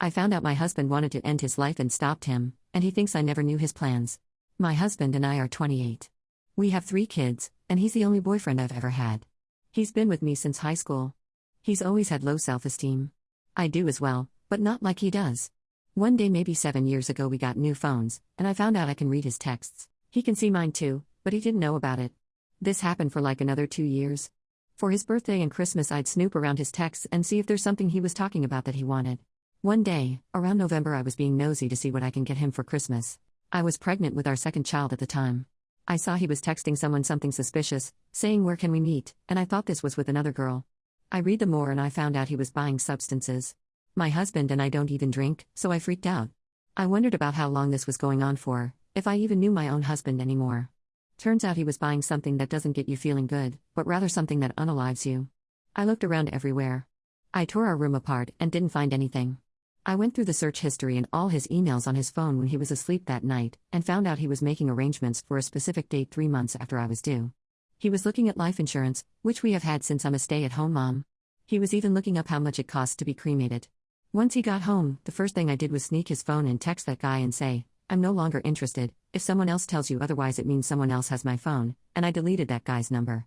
I found out my husband wanted to end his life and stopped him, and he thinks I never knew his plans. My husband and I are 28. We have 3 kids, and he's the only boyfriend I've ever had. He's been with me since high school. He's always had low self-esteem. I do as well, but not like he does. One day maybe 7 years ago we got new phones, and I found out I can read his texts. He can see mine too, but he didn't know about it. This happened for like another 2 years. For his birthday and Christmas I'd snoop around his texts and see if there's something he was talking about that he wanted. One day, around November I was being nosy to see what I can get him for Christmas. I was pregnant with our second child at the time. I saw he was texting someone something suspicious, saying where can we meet, and I thought this was with another girl. I read the more and I found out he was buying substances. My husband and I don't even drink, so I freaked out. I wondered about how long this was going on for, if I even knew my own husband anymore. Turns out he was buying something that doesn't get you feeling good, but rather something that unalives you. I looked around everywhere. I tore our room apart and didn't find anything. I went through the search history and all his emails on his phone when he was asleep that night, and found out he was making arrangements for a specific date 3 months after I was due. He was looking at life insurance, which we have had since I'm a stay-at-home mom. He was even looking up how much it costs to be cremated. Once he got home, the first thing I did was sneak his phone and text that guy and say, I'm no longer interested. If someone else tells you otherwise it means someone else has my phone, and I deleted that guy's number.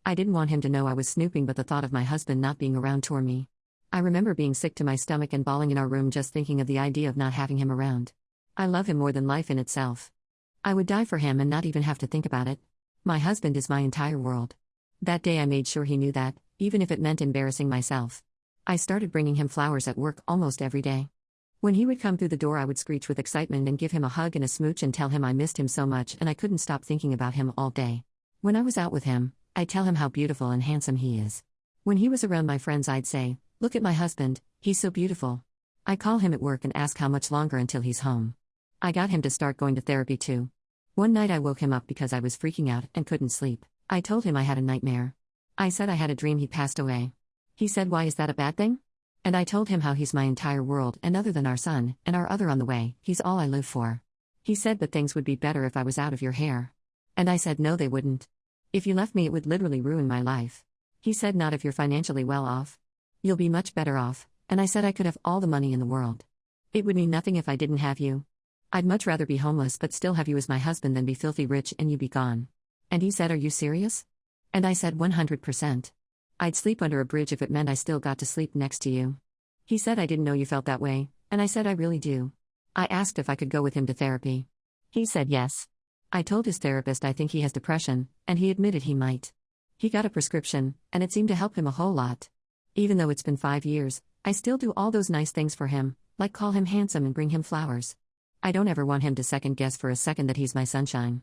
I didn't want him to know I was snooping, but the thought of my husband not being around tore me. I remember being sick to my stomach and bawling in our room just thinking of the idea of not having him around. I love him more than life in itself. I would die for him and not even have to think about it. My husband is my entire world. That day I made sure he knew that, even if it meant embarrassing myself. I started bringing him flowers at work almost every day. When he would come through the door I would screech with excitement and give him a hug and a smooch and tell him I missed him so much and I couldn't stop thinking about him all day. When I was out with him, I'd tell him how beautiful and handsome he is. When he was around my friends I'd say, look at my husband, he's so beautiful. I call him at work and ask how much longer until he's home. I got him to start going to therapy too. One night I woke him up because I was freaking out and couldn't sleep. I told him I had a nightmare. I said I had a dream he passed away. He said, why is that a bad thing? And I told him how he's my entire world and other than our son, and our other on the way, he's all I live for. He said but things would be better if I was out of your hair. And I said no they wouldn't. If you left me it would literally ruin my life. He said not if you're financially well off. You'll be much better off, and I said I could have all the money in the world. It would mean nothing if I didn't have you. I'd much rather be homeless but still have you as my husband than be filthy rich and you be gone. And he said, are you serious? And I said 100%. I'd sleep under a bridge if it meant I still got to sleep next to you. He said I didn't know you felt that way, and I said I really do. I asked if I could go with him to therapy. He said yes. I told his therapist I think he has depression, and he admitted he might. He got a prescription, and it seemed to help him a whole lot. Even though it's been 5 years, I still do all those nice things for him, like call him handsome and bring him flowers. I don't ever want him to second guess for a second that he's my sunshine.